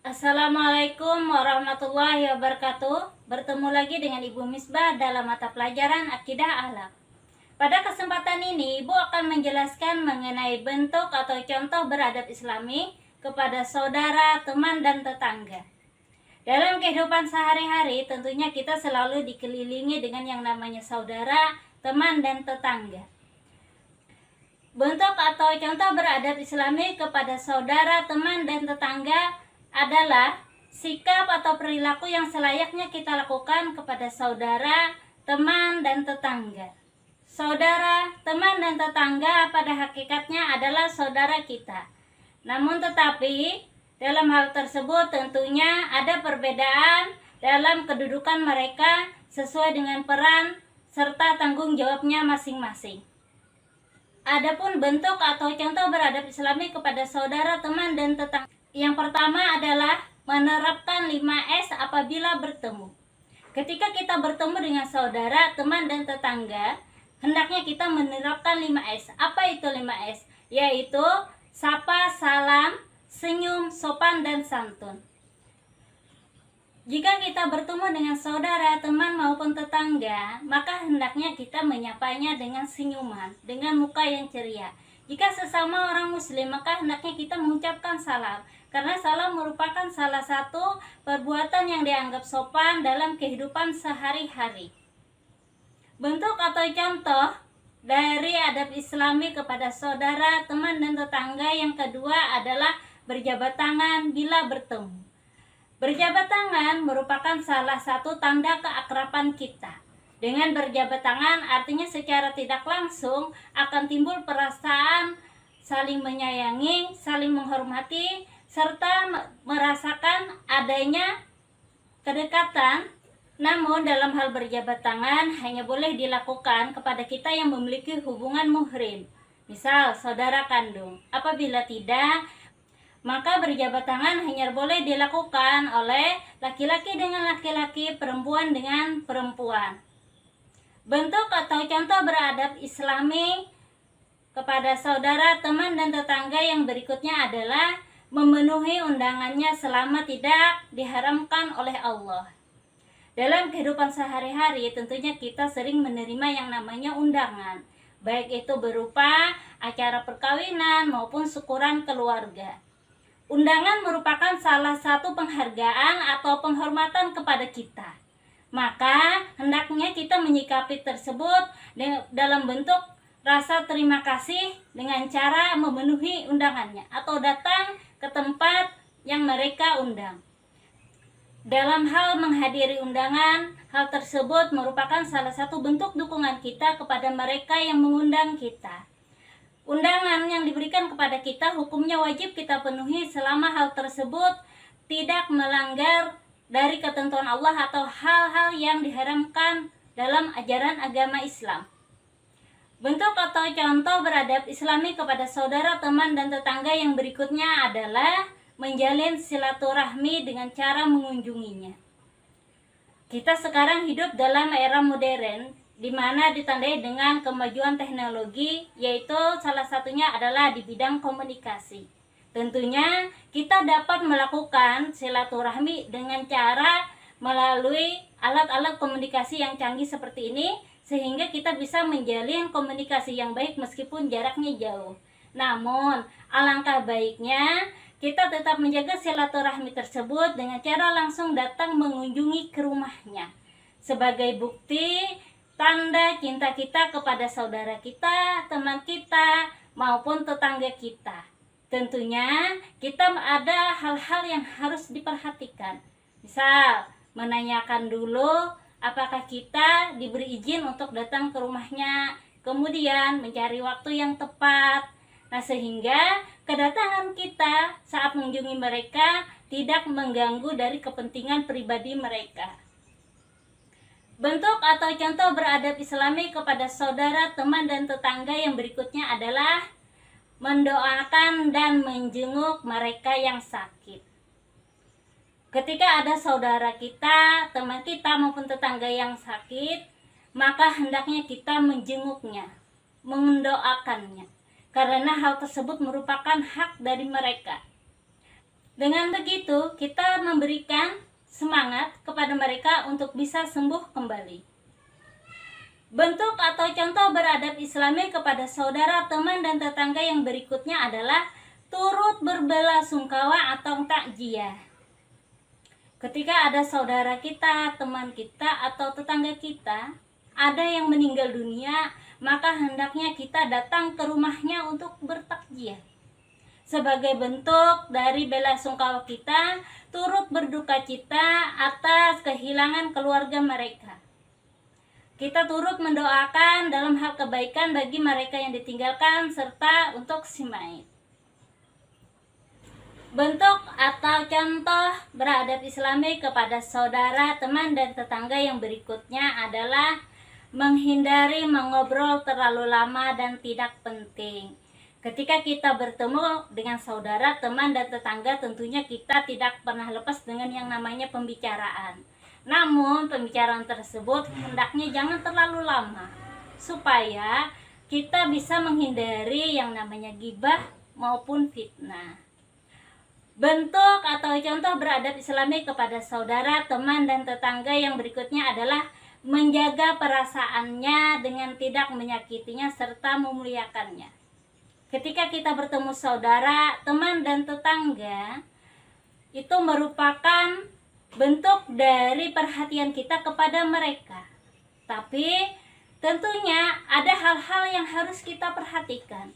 Assalamualaikum warahmatullahi wabarakatuh. Bertemu lagi dengan Ibu Misbah dalam mata pelajaran Akidah Akhlak. Pada kesempatan ini, Ibu akan menjelaskan mengenai bentuk atau contoh beradab Islami kepada saudara, teman, dan tetangga. Dalam kehidupan sehari-hari, tentunya kita selalu dikelilingi dengan yang namanya saudara, teman, dan tetangga. Bentuk atau contoh beradab Islami kepada saudara, teman, dan tetangga adalah sikap atau perilaku yang selayaknya kita lakukan kepada saudara, teman, dan tetangga. Saudara, teman, dan tetangga pada hakikatnya adalah saudara kita. Namun tetapi dalam hal tersebut tentunya ada perbedaan dalam kedudukan mereka sesuai dengan peran serta tanggung jawabnya masing-masing. Adapun bentuk atau contoh beradab Islami kepada saudara, teman, dan tetangga. Yang pertama adalah menerapkan 5S apabila bertemu. Ketika kita bertemu dengan saudara, teman, dan tetangga, hendaknya kita menerapkan 5S. Apa itu 5S? Yaitu sapa, salam, senyum, sopan, dan santun. Jika kita bertemu dengan saudara, teman, maupun tetangga, maka hendaknya kita menyapanya dengan senyuman, dengan muka yang ceria. Jika sesama orang muslim, maka hendaknya kita mengucapkan salam, karena salam merupakan salah satu perbuatan yang dianggap sopan dalam kehidupan sehari-hari. Bentuk atau contoh dari adab Islami kepada saudara, teman, dan tetangga yang kedua adalah berjabat tangan bila bertemu. Berjabat tangan merupakan salah satu tanda keakraban kita. Dengan berjabat tangan artinya secara tidak langsung akan timbul perasaan saling menyayangi, saling menghormati, serta merasakan adanya kedekatan. Namun dalam hal berjabat tangan hanya boleh dilakukan kepada kita yang memiliki hubungan muhrim, misal saudara kandung. Apabila tidak, maka berjabat tangan hanya boleh dilakukan oleh laki-laki dengan laki-laki, perempuan dengan perempuan. Bentuk atau contoh beradab Islami kepada saudara, teman, dan tetangga yang berikutnya adalah memenuhi undangannya selama tidak diharamkan oleh Allah. Dalam kehidupan sehari-hari tentunya kita sering menerima yang namanya undangan, baik itu berupa acara perkawinan maupun syukuran keluarga. Undangan merupakan salah satu penghargaan atau penghormatan kepada kita. Maka hendaknya kita menyikapi tersebut dalam bentuk rasa terima kasih dengan cara memenuhi undangannya atau datang ke tempat yang mereka undang. Dalam hal menghadiri undangan, hal tersebut merupakan salah satu bentuk dukungan kita kepada mereka yang mengundang kita. Undangan yang diberikan kepada kita hukumnya wajib kita penuhi selama hal tersebut tidak melanggar dari ketentuan Allah atau hal-hal yang diharamkan dalam ajaran agama Islam. Bentuk atau contoh beradab Islami kepada saudara, teman, dan tetangga yang berikutnya adalah menjalin silaturahmi dengan cara mengunjunginya. Kita sekarang hidup dalam era modern, di mana ditandai dengan kemajuan teknologi, yaitu salah satunya adalah di bidang komunikasi. Tentunya kita dapat melakukan silaturahmi dengan cara melalui alat-alat komunikasi yang canggih seperti ini, sehingga kita bisa menjalin komunikasi yang baik meskipun jaraknya jauh. Namun alangkah baiknya kita tetap menjaga silaturahmi tersebut dengan cara langsung datang mengunjungi ke rumahnya, sebagai bukti tanda cinta kita kepada saudara kita, teman kita, maupun tetangga kita. Tentunya kita ada hal-hal yang harus diperhatikan. Misal, menanyakan dulu apakah kita diberi izin untuk datang ke rumahnya, kemudian mencari waktu yang tepat. Nah, sehingga kedatangan kita saat mengunjungi mereka tidak mengganggu dari kepentingan pribadi mereka. Bentuk atau contoh beradab Islami kepada saudara, teman, dan tetangga yang berikutnya adalah mendoakan dan menjenguk mereka yang sakit. Ketika ada saudara kita, teman kita, maupun tetangga yang sakit, maka hendaknya kita menjenguknya, mendoakannya, karena hal tersebut merupakan hak dari mereka. Dengan begitu, kita memberikan semangat kepada mereka untuk bisa sembuh kembali. Bentuk atau contoh beradab Islami kepada saudara, teman, dan tetangga yang berikutnya adalah turut berbelasungkawa atau takziah. Ketika ada saudara kita, teman kita, atau tetangga kita ada yang meninggal dunia, maka hendaknya kita datang ke rumahnya untuk bertakziah. Sebagai bentuk dari belasungkawa kita, turut berduka cita atas kehilangan keluarga mereka. Kita turut mendoakan dalam hal kebaikan bagi mereka yang ditinggalkan serta untuk si mayit. Bentuk atau contoh beradab Islami kepada saudara, teman, dan tetangga yang berikutnya adalah menghindari mengobrol terlalu lama dan tidak penting. Ketika kita bertemu dengan saudara, teman, dan tetangga, tentunya kita tidak pernah lepas dengan yang namanya pembicaraan. Namun, pembicaraan tersebut hendaknya jangan terlalu lama, supaya kita bisa menghindari yang namanya ghibah maupun fitnah. Bentuk atau contoh beradab Islami kepada saudara, teman, dan tetangga yang berikutnya adalah menjaga perasaannya dengan tidak menyakitinya serta memuliakannya. Ketika kita bertemu saudara, teman, dan tetangga, itu merupakan bentuk dari perhatian kita kepada mereka. Tapi tentunya ada hal-hal yang harus kita perhatikan.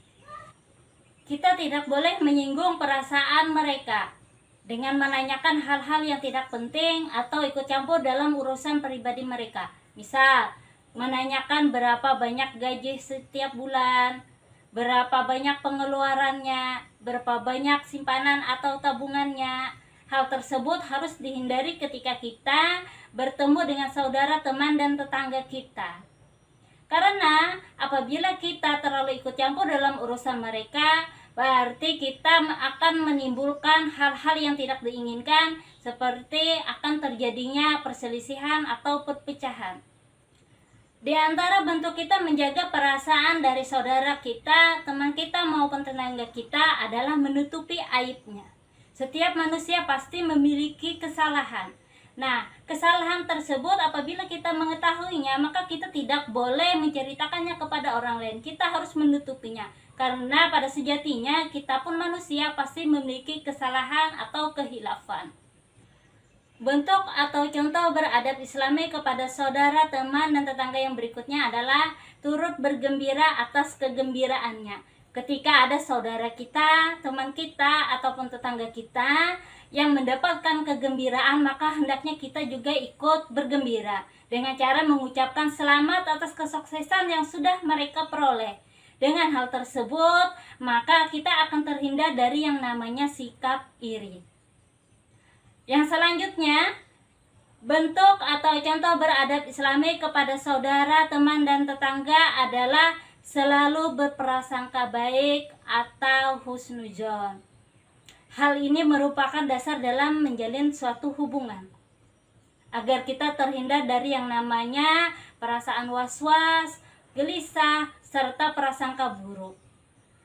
Kita tidak boleh menyinggung perasaan mereka dengan menanyakan hal-hal yang tidak penting atau ikut campur dalam urusan pribadi mereka. Misal, menanyakan berapa banyak gaji setiap bulan, berapa banyak pengeluarannya, berapa banyak simpanan atau tabungannya. Hal tersebut harus dihindari ketika kita bertemu dengan saudara, teman, dan tetangga kita. Karena apabila kita terlalu ikut campur dalam urusan mereka, berarti kita akan menimbulkan hal-hal yang tidak diinginkan, seperti akan terjadinya perselisihan atau perpecahan. Di antara bentuk kita menjaga perasaan dari saudara kita, teman kita, maupun tetangga kita adalah menutupi aibnya. Setiap manusia pasti memiliki kesalahan. Nah, kesalahan tersebut apabila kita mengetahuinya, maka kita tidak boleh menceritakannya kepada orang lain. Kita harus menutupinya. Karena pada sejatinya kita pun manusia pasti memiliki kesalahan atau kehilafan. Bentuk atau contoh beradab Islami kepada saudara, teman, dan tetangga yang berikutnya adalah turut bergembira atas kegembiraannya. Ketika ada saudara kita, teman kita, ataupun tetangga kita yang mendapatkan kegembiraan, maka hendaknya kita juga ikut bergembira dengan cara mengucapkan selamat atas kesuksesan yang sudah mereka peroleh. Dengan hal tersebut, maka kita akan terhindar dari yang namanya sikap iri. Yang selanjutnya, bentuk atau contoh beradab Islami kepada saudara, teman, dan tetangga adalah selalu berprasangka baik atau husnuzon. Hal ini merupakan dasar dalam menjalin suatu hubungan, agar kita terhindar dari yang namanya perasaan was-was, gelisah, serta prasangka buruk.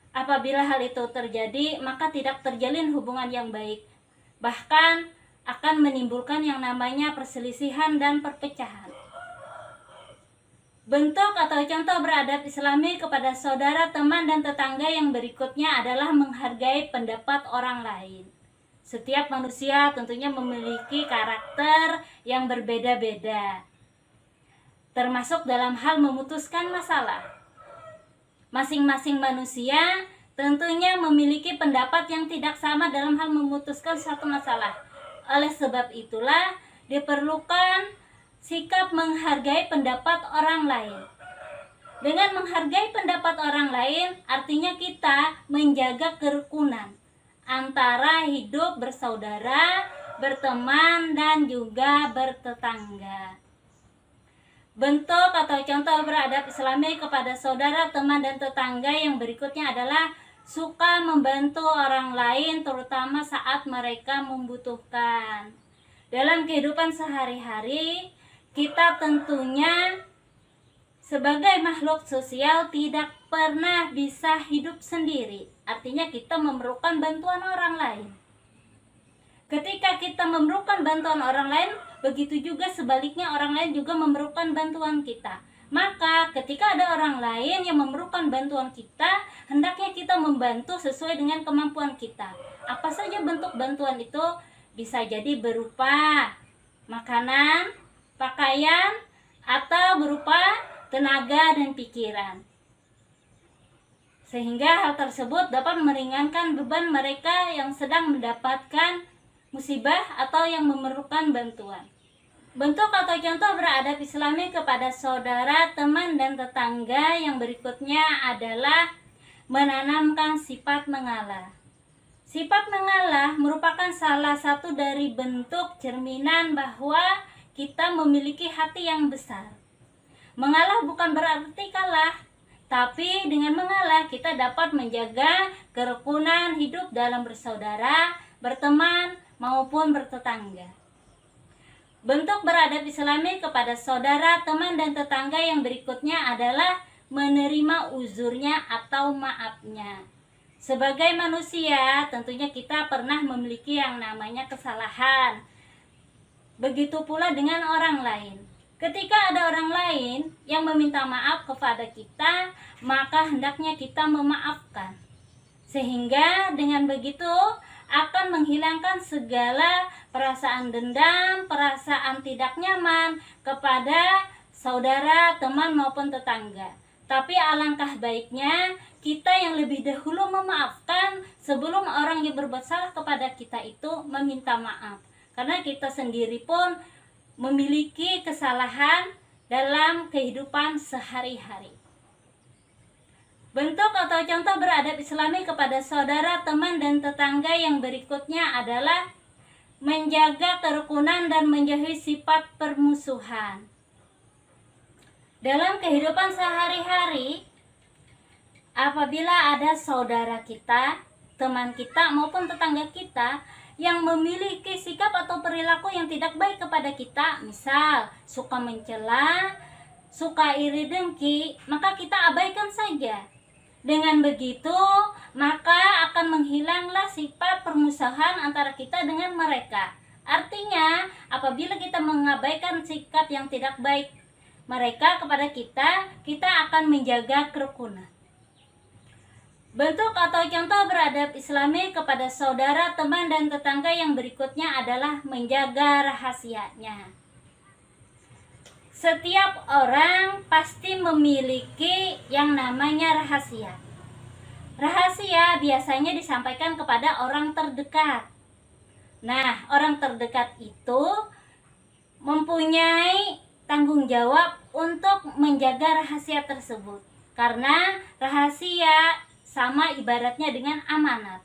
Apabila hal itu terjadi, maka tidak terjalin hubungan yang baik. Bahkan akan menimbulkan yang namanya perselisihan dan perpecahan. Bentuk atau contoh beradab Islami kepada saudara, teman, dan tetangga yang berikutnya adalah menghargai pendapat orang lain. Setiap manusia tentunya memiliki karakter yang berbeda-beda, termasuk dalam hal memutuskan masalah. Masing-masing manusia tentunya memiliki pendapat yang tidak sama dalam hal memutuskan suatu masalah. Oleh sebab itulah diperlukan sikap menghargai pendapat orang lain. Dengan menghargai pendapat orang lain, artinya kita menjaga kerukunan antara hidup bersaudara, berteman, dan juga bertetangga. Bentuk atau contoh beradab Islami kepada saudara, teman, dan tetangga yang berikutnya adalah suka membantu orang lain, terutama saat mereka membutuhkan. Dalam kehidupan sehari-hari, kita tentunya sebagai makhluk sosial tidak pernah bisa hidup sendiri. Artinya kita memerlukan bantuan orang lain. kita memerlukan bantuan orang lain, begitu juga sebaliknya orang lain juga memerlukan bantuan kita. Maka ketika ada orang lain yang memerlukan bantuan kita, hendaknya kita membantu sesuai dengan kemampuan kita. Apa saja bentuk bantuan itu? Bisa jadi berupa makanan, pakaian, atau berupa tenaga dan pikiran. Sehingga hal tersebut dapat meringankan beban mereka yang sedang mendapatkan musibah atau yang memerlukan bantuan. Bentuk atau contoh beradab Islami kepada saudara, teman, dan tetangga yang berikutnya adalah menanamkan sifat mengalah. Sifat mengalah merupakan salah satu dari bentuk cerminan bahwa kita memiliki hati yang besar. Mengalah bukan berarti kalah, tapi dengan mengalah kita dapat menjaga kerukunan hidup dalam bersaudara, berteman, maupun bertetangga. Bentuk beradab Islami kepada saudara, teman, dan tetangga yang berikutnya adalah menerima uzurnya atau maafnya. Sebagai manusia, tentunya kita pernah memiliki yang namanya kesalahan. Begitu pula dengan orang lain. Ketika ada orang lain yang meminta maaf kepada kita, maka hendaknya kita memaafkan. Sehingga dengan begitu akan menghilangkan segala perasaan dendam, perasaan tidak nyaman kepada saudara, teman, maupun tetangga. Tapi alangkah baiknya kita yang lebih dahulu memaafkan sebelum orang yang berbuat salah kepada kita itu meminta maaf. Karena kita sendiri pun memiliki kesalahan dalam kehidupan sehari-hari. Bentuk atau contoh beradab Islami kepada saudara, teman, dan tetangga yang berikutnya adalah menjaga kerukunan dan menjauhi sifat permusuhan. Dalam kehidupan sehari-hari, apabila ada saudara kita, teman kita, maupun tetangga kita yang memiliki sikap atau perilaku yang tidak baik kepada kita, misal suka mencela, suka iri dengki, maka kita abaikan saja. Dengan begitu, maka akan menghilanglah sifat permusuhan antara kita dengan mereka. Artinya, apabila kita mengabaikan sikap yang tidak baik mereka kepada kita, kita akan menjaga kerukunan. Bentuk atau contoh beradab Islami kepada saudara, teman, dan tetangga yang berikutnya adalah menjaga rahasianya. Setiap orang pasti memiliki yang namanya rahasia. Rahasia biasanya disampaikan kepada orang terdekat. Nah, orang terdekat itu mempunyai tanggung jawab untuk menjaga rahasia tersebut. Karena rahasia sama ibaratnya dengan amanat.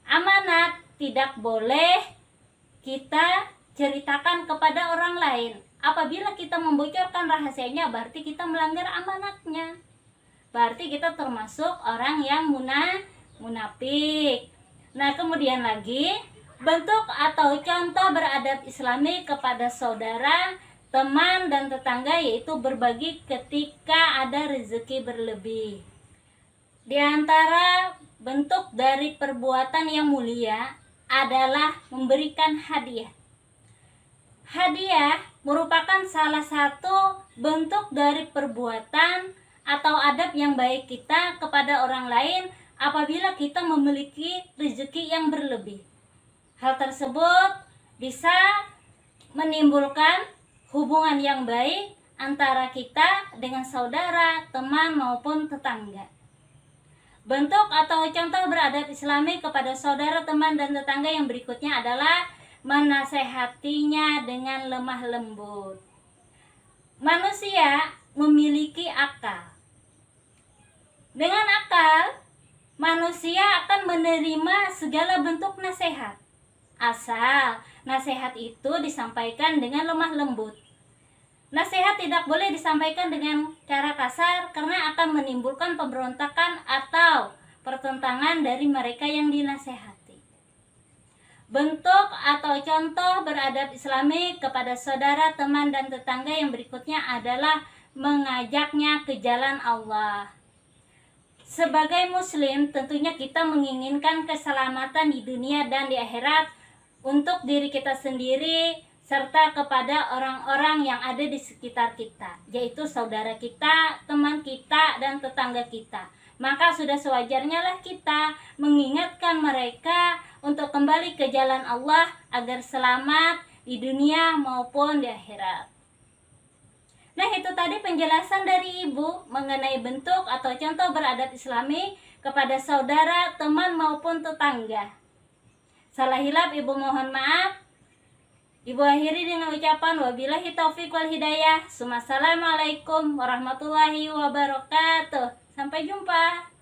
Amanat tidak boleh kita ceritakan kepada orang lain. Apabila kita membocorkan rahasianya, berarti kita melanggar amanatnya. Berarti kita termasuk orang yang munafik. Nah, kemudian lagi, bentuk atau contoh beradab Islami kepada saudara, teman, dan tetangga yaitu berbagi ketika ada rezeki berlebih. Di antara bentuk dari perbuatan yang mulia adalah memberikan hadiah. Hadiah merupakan salah satu bentuk dari perbuatan atau adab yang baik kita kepada orang lain apabila kita memiliki rezeki yang berlebih. Hal tersebut bisa menimbulkan hubungan yang baik antara kita dengan saudara, teman, maupun tetangga. Bentuk atau contoh beradab Islami kepada saudara, teman, dan tetangga yang berikutnya adalah menasehatinya dengan lemah lembut. Manusia memiliki akal. Dengan akal, manusia akan menerima segala bentuk nasihat, asal nasihat itu disampaikan dengan lemah lembut. Nasihat tidak boleh disampaikan dengan cara kasar karena akan menimbulkan pemberontakan atau pertentangan dari mereka yang dinasehati. Bentuk atau contoh beradab Islami kepada saudara, teman, dan tetangga yang berikutnya adalah mengajaknya ke jalan Allah. Sebagai muslim, tentunya kita menginginkan keselamatan di dunia dan di akhirat, untuk diri kita sendiri serta kepada orang-orang yang ada di sekitar kita, yaitu saudara kita, teman kita, dan tetangga kita. Maka sudah sewajarnya lah kita mengingatkan mereka untuk kembali ke jalan Allah agar selamat di dunia maupun di akhirat. Nah, itu tadi penjelasan dari Ibu mengenai bentuk atau contoh beradat Islami kepada saudara, teman maupun tetangga. Salah hilap Ibu mohon maaf. Ibu akhiri dengan ucapan wabillahi taufiq wal hidayah. Assalamualaikum warahmatullahi wabarakatuh. Sampai jumpa.